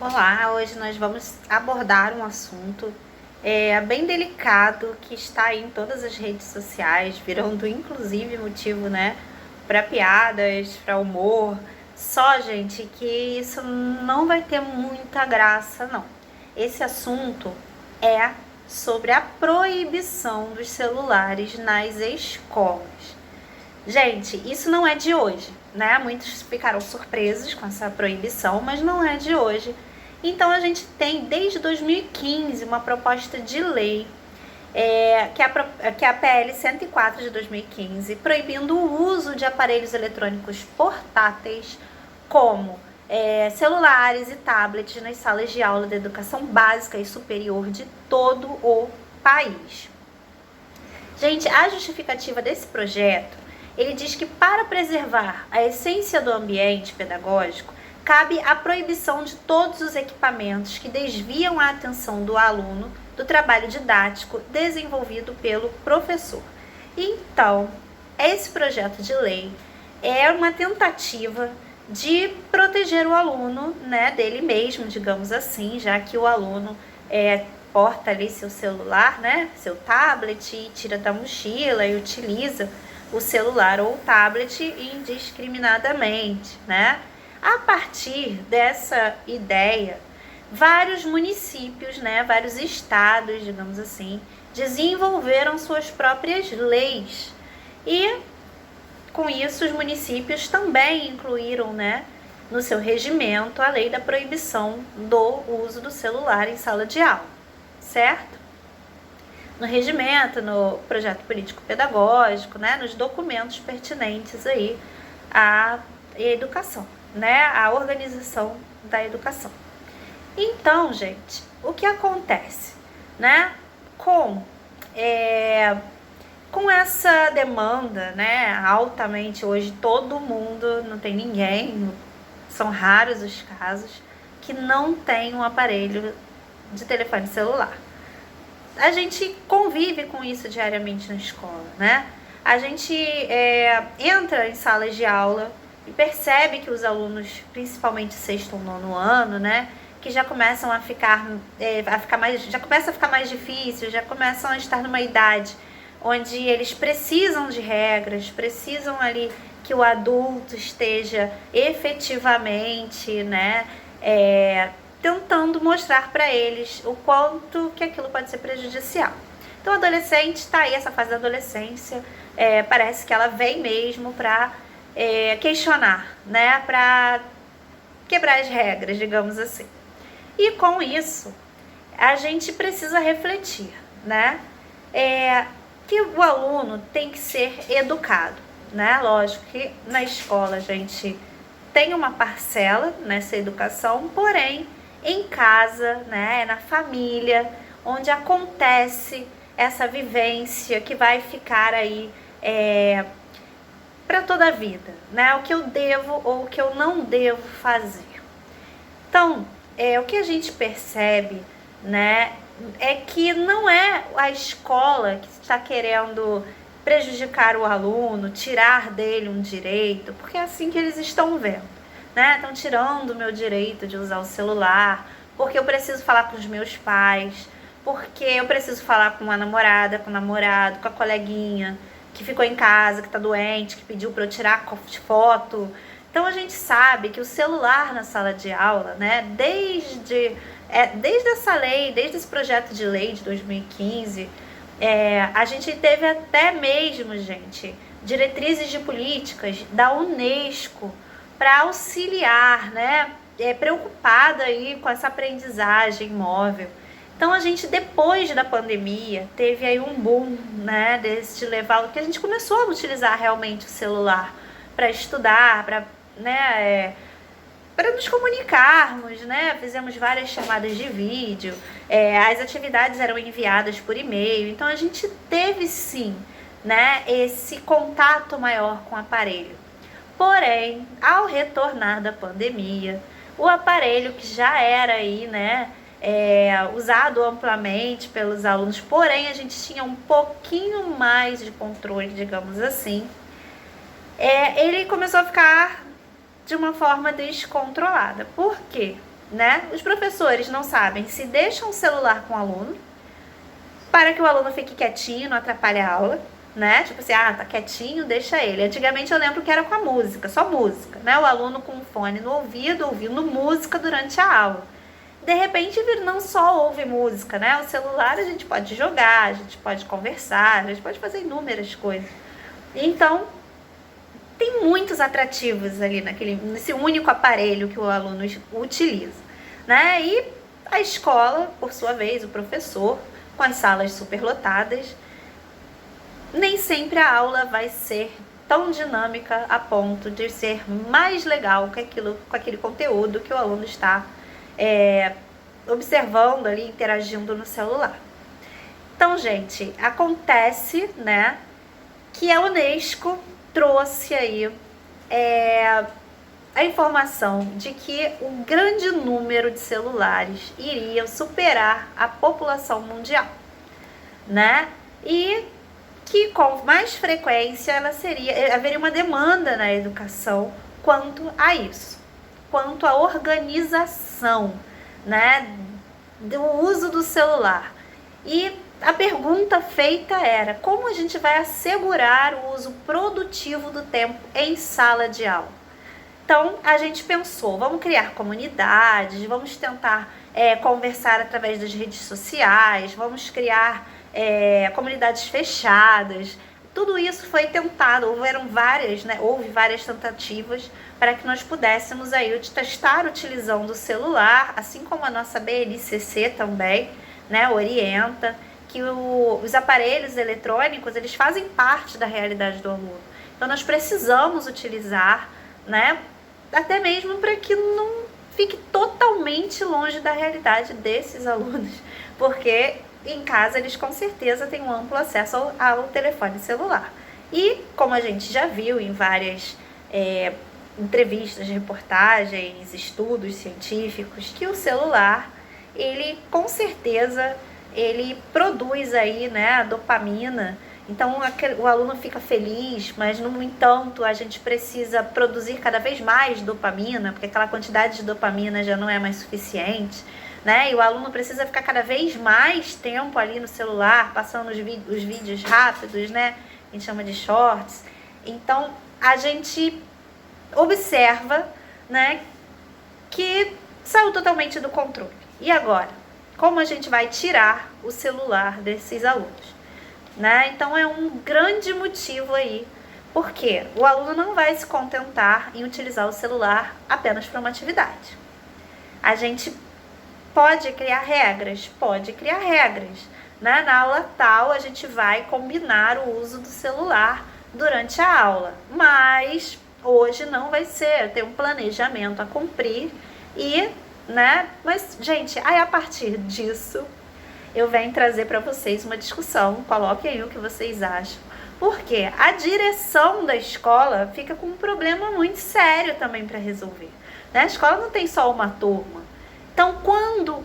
Olá, hoje nós vamos abordar um assunto bem delicado que está aí em todas as redes sociais, virando inclusive motivo, né, para piadas, para humor. Só, gente, que isso não vai ter muita graça, não. Esse assunto é sobre a proibição dos celulares nas escolas. Gente, isso não é de hoje, né? Muitos ficaram surpresos com essa proibição, mas não é de hoje. Então a gente tem desde 2015 uma proposta de lei, que é a PL 104 de 2015, proibindo o uso de aparelhos eletrônicos portáteis como celulares e tablets nas salas de aula da educação básica e superior de todo o país. Gente, a justificativa desse projeto, ele diz que para preservar a essência do ambiente pedagógico, cabe a proibição de todos os equipamentos que desviam a atenção do aluno do trabalho didático desenvolvido pelo professor. Então, esse projeto de lei é uma tentativa de proteger o aluno, né, dele mesmo, digamos assim, já que o aluno porta ali seu celular, né, seu tablet, e tira da mochila e utiliza o celular ou o tablet indiscriminadamente, né? A partir dessa ideia, vários municípios, né, vários estados, digamos assim, desenvolveram suas próprias leis. E com isso os municípios também incluíram, né, no seu regimento a lei da proibição do uso do celular em sala de aula, certo? No regimento, no projeto político-pedagógico, né, nos documentos pertinentes aí à educação, né, à organização da educação. Então, gente, o que acontece, né, com essa demanda, né, altamente hoje todo mundo, não tem ninguém, são raros os casos que não tem um aparelho de telefone celular. A gente convive com isso diariamente na escola, né? A gente entra em salas de aula e percebe que os alunos, principalmente sexto ou nono ano, né, que já começam a ficar mais difícil, já começam a estar numa idade onde eles precisam de regras, precisam ali que o adulto esteja efetivamente, né, tentando mostrar para eles o quanto que aquilo pode ser prejudicial. Então, o adolescente está aí, essa fase da adolescência, parece que ela vem mesmo para questionar, né, para quebrar as regras, digamos assim. E com isso, a gente precisa refletir, né, que o aluno tem que ser educado, né? Lógico que na escola a gente tem uma parcela nessa educação, porém, em casa, né, na família, onde acontece essa vivência que vai ficar aí para toda a vida, né? O que eu devo ou o que eu não devo fazer. Então, o que a gente percebe, né, é que não é a escola que está querendo prejudicar o aluno, tirar dele um direito, porque é assim que eles estão vendo. Né? Estão tirando o meu direito de usar o celular, porque eu preciso falar com os meus pais, porque eu preciso falar com a namorada, com o namorado, com a coleguinha que ficou em casa, que está doente, que pediu para eu tirar foto. Então a gente sabe que o celular na sala de aula, né, desde essa lei, desde esse projeto de lei de 2015, a gente teve até mesmo, gente, diretrizes de políticas da Unesco para auxiliar, né, preocupada aí com essa aprendizagem móvel. Então a gente, depois da pandemia, teve aí um boom, né, de levar, que a gente começou a utilizar realmente o celular para estudar, para, né, para nos comunicarmos, né? Fizemos várias chamadas de vídeo, as atividades eram enviadas por e-mail, então a gente teve sim, né, esse contato maior com o aparelho. Porém, ao retornar da pandemia, o aparelho que já era aí, né, usado amplamente pelos alunos, porém a gente tinha um pouquinho mais de controle, digamos assim, ele começou a ficar de uma forma descontrolada. Por quê? né? Os professores não sabem se deixam o celular com o aluno para que o aluno fique quietinho, não atrapalhe a aula, né? Tipo assim, tá quietinho, deixa ele. Antigamente eu lembro que era com a música, só música, né? O aluno com o fone no ouvido, ouvindo música durante a aula. De repente, não só ouve música, né? O celular a gente pode jogar, a gente pode conversar, a gente pode fazer inúmeras coisas. Então, tem muitos atrativos ali nesse único aparelho que o aluno utiliza, né? E a escola, por sua vez, o professor, com as salas superlotadas, nem sempre a aula vai ser tão dinâmica a ponto de ser mais legal com aquele conteúdo que o aluno está observando ali, interagindo no celular. Então, gente, acontece, né, que a Unesco trouxe aí a informação de que um grande número de celulares iria superar a população mundial, né? E que com mais frequência haveria uma demanda na educação quanto a isso, quanto à organização, né, do uso do celular. E a pergunta feita era: como a gente vai assegurar o uso produtivo do tempo em sala de aula? Então, a gente pensou, vamos criar comunidades, vamos tentar conversar através das redes sociais, vamos criar comunidades fechadas. Tudo isso foi tentado, houve várias tentativas para que nós pudéssemos aí estar utilizando o celular, assim como a nossa BNCC também, né, orienta que os aparelhos eletrônicos, eles fazem parte da realidade do aluno. Então, nós precisamos utilizar, né, até mesmo para que não fique totalmente longe da realidade desses alunos, porque em casa eles com certeza têm um amplo acesso ao telefone celular. E como a gente já viu em várias entrevistas, reportagens, estudos científicos, que o celular, ele com certeza, ele produz aí, né, a dopamina. Então o aluno fica feliz, mas no entanto a gente precisa produzir cada vez mais dopamina, porque aquela quantidade de dopamina já não é mais suficiente, né? E o aluno precisa ficar cada vez mais tempo ali no celular, passando os vídeos rápidos, né? A gente chama de shorts. Então a gente observa, né, que saiu totalmente do controle. E agora? Como a gente vai tirar o celular desses alunos? Né? Então é um grande motivo aí, porque o aluno não vai se contentar em utilizar o celular apenas para uma atividade. A gente pode criar regras, né? Na aula tal a gente vai combinar o uso do celular durante a aula, mas hoje não vai ser, tem um planejamento a cumprir e, né? Mas, gente, aí a partir disso eu venho trazer para vocês uma discussão, coloquem aí o que vocês acham, porque a direção da escola fica com um problema muito sério também para resolver, né? A escola não tem só uma turma. Então, quando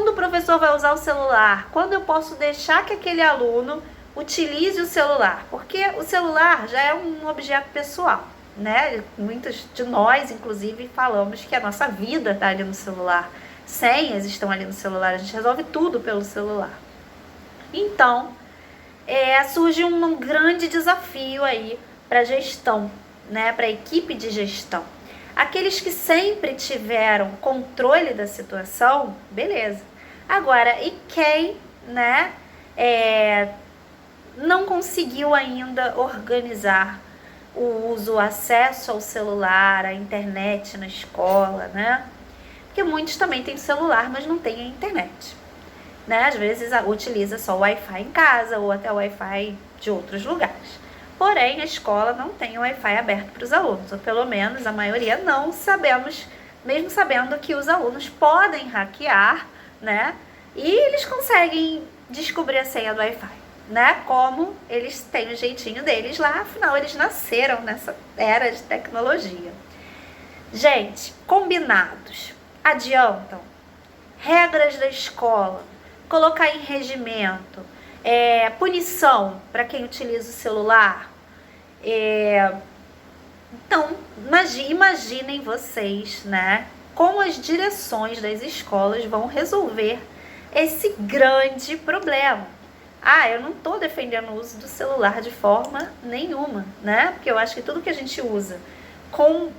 o professor vai usar o celular? Quando eu posso deixar que aquele aluno utilize o celular? Porque o celular já é um objeto pessoal, né? Muitos de nós, inclusive, falamos que a nossa vida está ali no celular. Senhas estão ali no celular, a gente resolve tudo pelo celular. Então, surge um grande desafio aí para a gestão, né? Para a equipe de gestão. Aqueles que sempre tiveram controle da situação, beleza. Agora, e quem, né, não conseguiu ainda organizar o uso, o acesso ao celular, à internet na escola, né? Porque muitos também têm celular, mas não têm a internet, né? Às vezes utiliza só o Wi-Fi em casa ou até o Wi-Fi de outros lugares. Porém, a escola não tem o Wi-Fi aberto para os alunos, ou pelo menos a maioria não sabemos, mesmo sabendo que os alunos podem hackear, né? E eles conseguem descobrir a senha do Wi-Fi, né? Como eles têm o jeitinho deles lá, afinal eles nasceram nessa era de tecnologia. Gente, combinados, adiantam? Regras da escola, colocar em regimento, punição para quem utiliza o celular. Então, imaginem vocês, né, como as direções das escolas vão resolver esse grande problema. Eu não estou defendendo o uso do celular de forma nenhuma, né? Porque eu acho que tudo que a gente usa com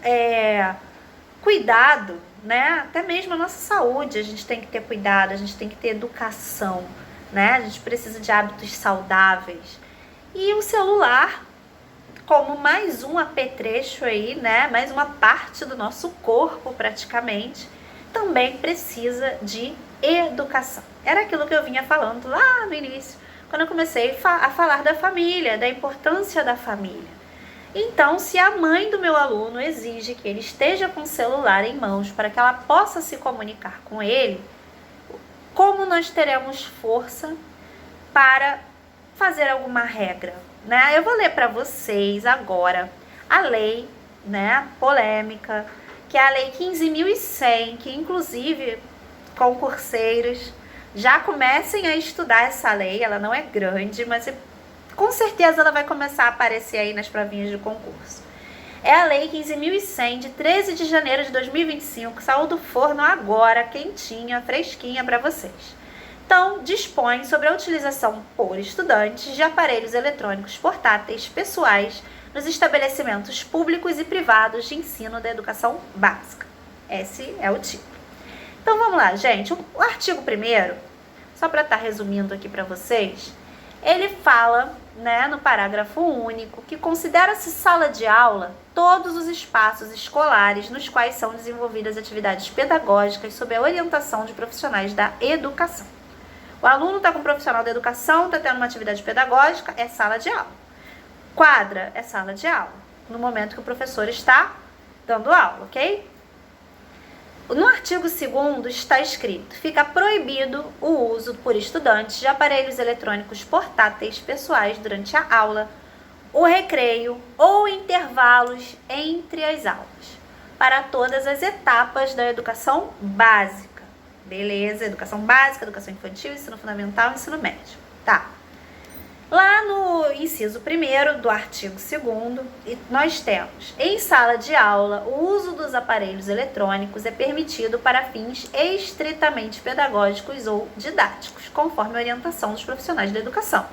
cuidado, né? Até mesmo a nossa saúde, a gente tem que ter cuidado, a gente tem que ter educação, né? A gente precisa de hábitos saudáveis. E o celular, como mais um apetrecho aí, né? Mais uma parte do nosso corpo praticamente, também precisa de educação. Era aquilo que eu vinha falando lá no início, quando eu comecei a falar da família, da importância da família. Então, se a mãe do meu aluno exige que ele esteja com o celular em mãos para que ela possa se comunicar com ele, como nós teremos força para fazer alguma regra, né? Eu vou ler para vocês agora a lei, né, polêmica, que é a Lei 15.100, que inclusive concurseiros já comecem a estudar essa lei. Ela não é grande, mas com certeza ela vai começar a aparecer aí nas provinhas de concurso. É a Lei 15.100 de 13 de janeiro de 2025, saiu do forno agora, quentinha, fresquinha para vocês. Então, dispõe sobre a utilização por estudantes de aparelhos eletrônicos portáteis pessoais nos estabelecimentos públicos e privados de ensino da educação básica. Esse é o título. Então vamos lá, gente. O artigo 1º, só para estar resumindo aqui para vocês, ele fala, né, no parágrafo único, que considera-se sala de aula todos os espaços escolares nos quais são desenvolvidas atividades pedagógicas sob a orientação de profissionais da educação. O aluno está com um profissional da educação, está tendo uma atividade pedagógica, é sala de aula. Quadra é sala de aula, no momento que o professor está dando aula, ok? No artigo 2º está escrito: fica proibido o uso por estudantes de aparelhos eletrônicos portáteis pessoais durante a aula, o recreio ou intervalos entre as aulas, para todas as etapas da educação básica. Beleza, educação básica, educação infantil, ensino fundamental, ensino médio. Tá. Lá no inciso 1º do artigo 2º, nós temos: em sala de aula, o uso dos aparelhos eletrônicos é permitido para fins estritamente pedagógicos ou didáticos, conforme a orientação dos profissionais da educação.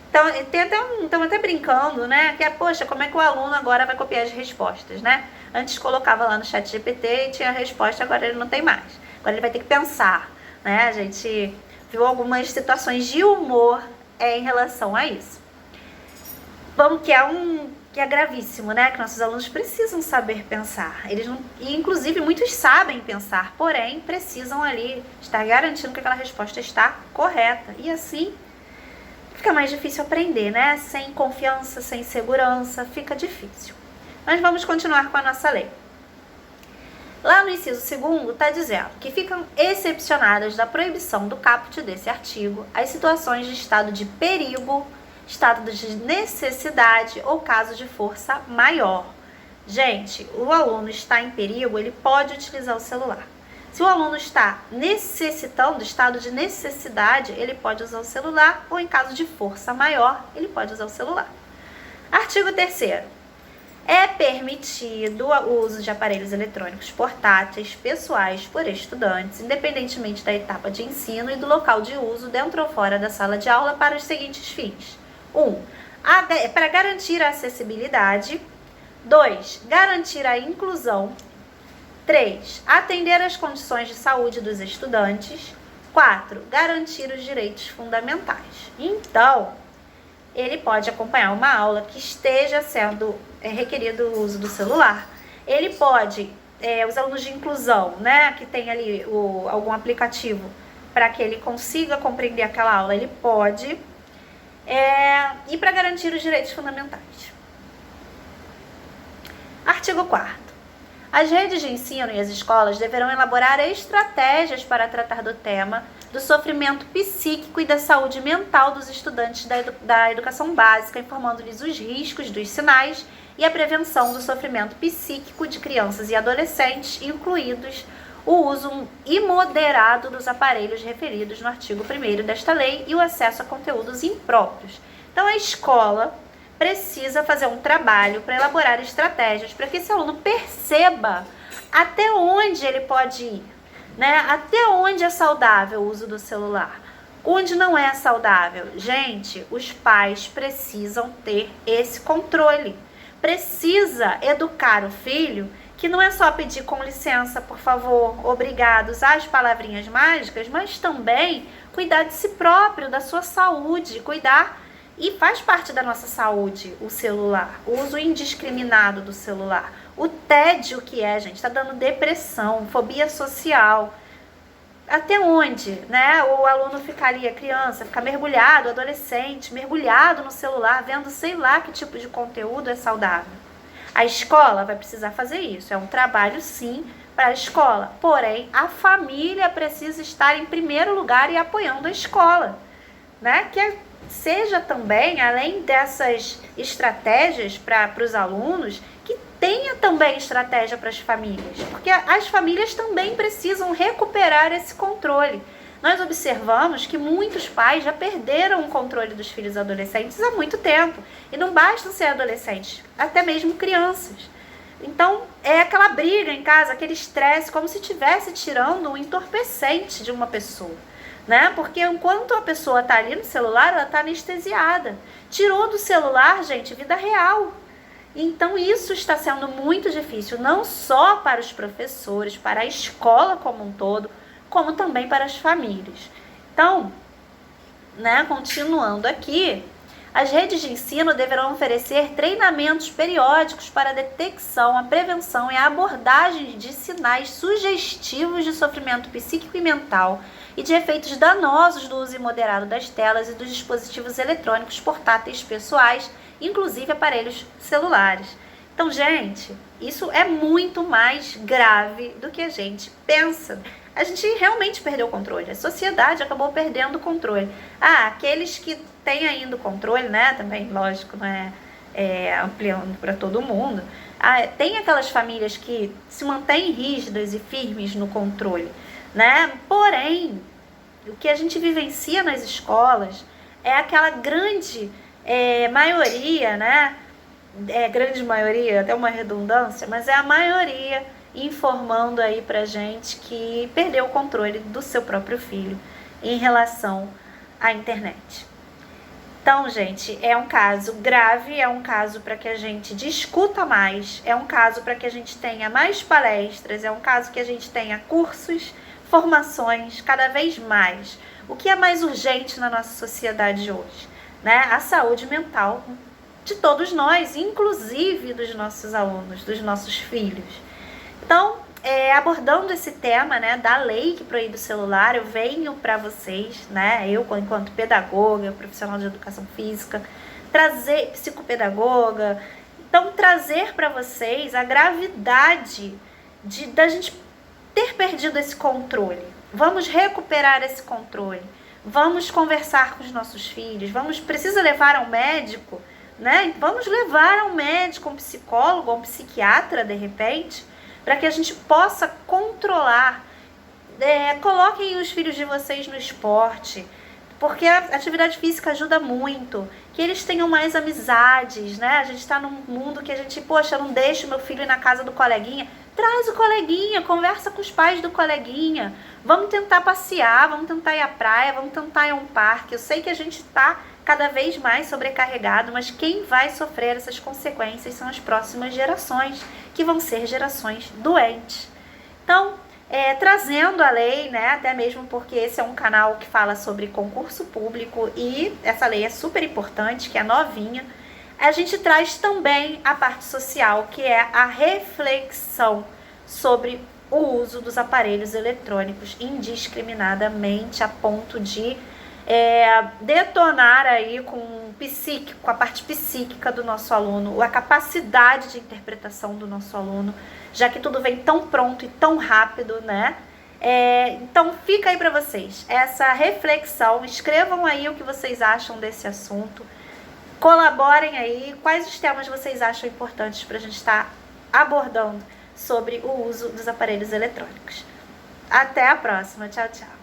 Então, estão até brincando, né? Que poxa, como é que o aluno agora vai copiar as respostas, né? Antes colocava lá no chat GPT e tinha a resposta, agora ele não tem mais. Agora ele vai ter que pensar, né? A gente viu algumas situações de humor em relação a isso. Vamos que é gravíssimo, né? Que nossos alunos precisam saber pensar. Eles não, e inclusive muitos sabem pensar, porém precisam ali estar garantindo que aquela resposta está correta. E assim fica mais difícil aprender, né? Sem confiança, sem segurança, fica difícil. Mas vamos continuar com a nossa lei. Lá no inciso 2º está dizendo que ficam excepcionadas da proibição do caput desse artigo as situações de estado de perigo, estado de necessidade ou caso de força maior. Gente, o aluno está em perigo, ele pode utilizar o celular. Se o aluno está necessitando, estado de necessidade, ele pode usar o celular, ou em caso de força maior, ele pode usar o celular. Artigo 3º. É permitido o uso de aparelhos eletrônicos portáteis pessoais por estudantes, independentemente da etapa de ensino e do local de uso, dentro ou fora da sala de aula, para os seguintes fins: 1. Para garantir a acessibilidade. 2. Garantir a inclusão. 3. Atender às condições de saúde dos estudantes. 4. Garantir os direitos fundamentais. Então, ele pode acompanhar uma aula que esteja sendo requerido o uso do celular. Ele pode, os alunos de inclusão, né, que tem ali algum aplicativo para que ele consiga compreender aquela aula, ele pode, e para garantir os direitos fundamentais. Artigo 4º. As redes de ensino e as escolas deverão elaborar estratégias para tratar do tema do sofrimento psíquico e da saúde mental dos estudantes da educação básica, informando-lhes os riscos dos sinais e a prevenção do sofrimento psíquico de crianças e adolescentes, incluídos o uso imoderado dos aparelhos referidos no artigo 1º desta lei e o acesso a conteúdos impróprios. Então, a escola precisa fazer um trabalho para elaborar estratégias para que esse aluno perceba até onde ele pode ir, né? Até onde é saudável o uso do celular? Onde não é saudável? Gente, os pais precisam ter esse controle. Precisa educar o filho, que não é só pedir com licença, por favor, obrigado, usar as palavrinhas mágicas, mas também cuidar de si próprio, da sua saúde, cuidar. E faz parte da nossa saúde o celular, o uso indiscriminado do celular. O tédio que é, gente, tá dando depressão, fobia social. Até onde, né, o aluno ficaria, criança, ficar mergulhado, adolescente, mergulhado no celular, vendo sei lá que tipo de conteúdo é saudável. A escola vai precisar fazer isso, é um trabalho sim para a escola, porém a família precisa estar em primeiro lugar e apoiando a escola, né, que seja também, além dessas estratégias para os alunos, que tenha também estratégia para as famílias, porque as famílias também precisam recuperar esse controle. Nós observamos que muitos pais já perderam o controle dos filhos adolescentes há muito tempo, e não basta ser adolescentes, até mesmo crianças. Então, é aquela briga em casa, aquele estresse, como se estivesse tirando um entorpecente de uma pessoa, né? Porque enquanto a pessoa está ali no celular, ela está anestesiada. Tirou do celular, gente, vida real. Então isso está sendo muito difícil, não só para os professores, para a escola como um todo, como também para as famílias. Então, né, continuando aqui, as redes de ensino deverão oferecer treinamentos periódicos para a detecção, a prevenção e a abordagem de sinais sugestivos de sofrimento psíquico e mental e de efeitos danosos do uso imoderado das telas e dos dispositivos eletrônicos portáteis pessoais, inclusive aparelhos celulares. Então, gente, isso é muito mais grave do que a gente pensa. A gente realmente perdeu o controle, a sociedade acabou perdendo o controle. Aqueles que têm ainda o controle, né, também, lógico, não ampliando para todo mundo. Tem aquelas famílias que se mantêm rígidas e firmes no controle, né? Porém, o que a gente vivencia nas escolas é aquela grande maioria, né? Grande maioria, até uma redundância, mas é a maioria informando aí pra gente que perdeu o controle do seu próprio filho em relação à internet. Então, gente, é um caso grave, é um caso para que a gente discuta mais, é um caso para que a gente tenha mais palestras, é um caso que a gente tenha cursos, formações, cada vez mais. O que é mais urgente na nossa sociedade hoje, né? A saúde mental de todos nós, inclusive dos nossos alunos, dos nossos filhos. Então, abordando esse tema, né, da lei que proíbe o celular, eu venho para vocês, né, eu enquanto pedagoga, profissional de educação física, psicopedagoga, então trazer para vocês a gravidade da gente ter perdido esse controle. Vamos recuperar esse controle, vamos conversar com os nossos filhos, precisa levar ao médico, né, vamos levar ao médico, um psicólogo, um psiquiatra, de repente, para que a gente possa controlar. Coloquem os filhos de vocês no esporte, porque a atividade física ajuda muito, que eles tenham mais amizades, né? A gente está num mundo que a gente, poxa, não deixa o meu filho ir na casa do coleguinha. Traz o coleguinha, conversa com os pais do coleguinha, vamos tentar passear, vamos tentar ir à praia, vamos tentar ir a um parque. Eu sei que a gente está cada vez mais sobrecarregado, mas quem vai sofrer essas consequências são as próximas gerações, que vão ser gerações doentes. Então, trazendo a lei, né, até mesmo porque esse é um canal que fala sobre concurso público e essa lei é super importante, que é novinha, a gente traz também a parte social, que é a reflexão sobre o uso dos aparelhos eletrônicos indiscriminadamente, a ponto de detonar aí com a parte psíquica do nosso aluno, a capacidade de interpretação do nosso aluno, já que tudo vem tão pronto e tão rápido, né? Então fica aí para vocês essa reflexão, escrevam aí o que vocês acham desse assunto, colaborem aí, quais os temas vocês acham importantes para a gente estar abordando sobre o uso dos aparelhos eletrônicos. Até a próxima, tchau, tchau.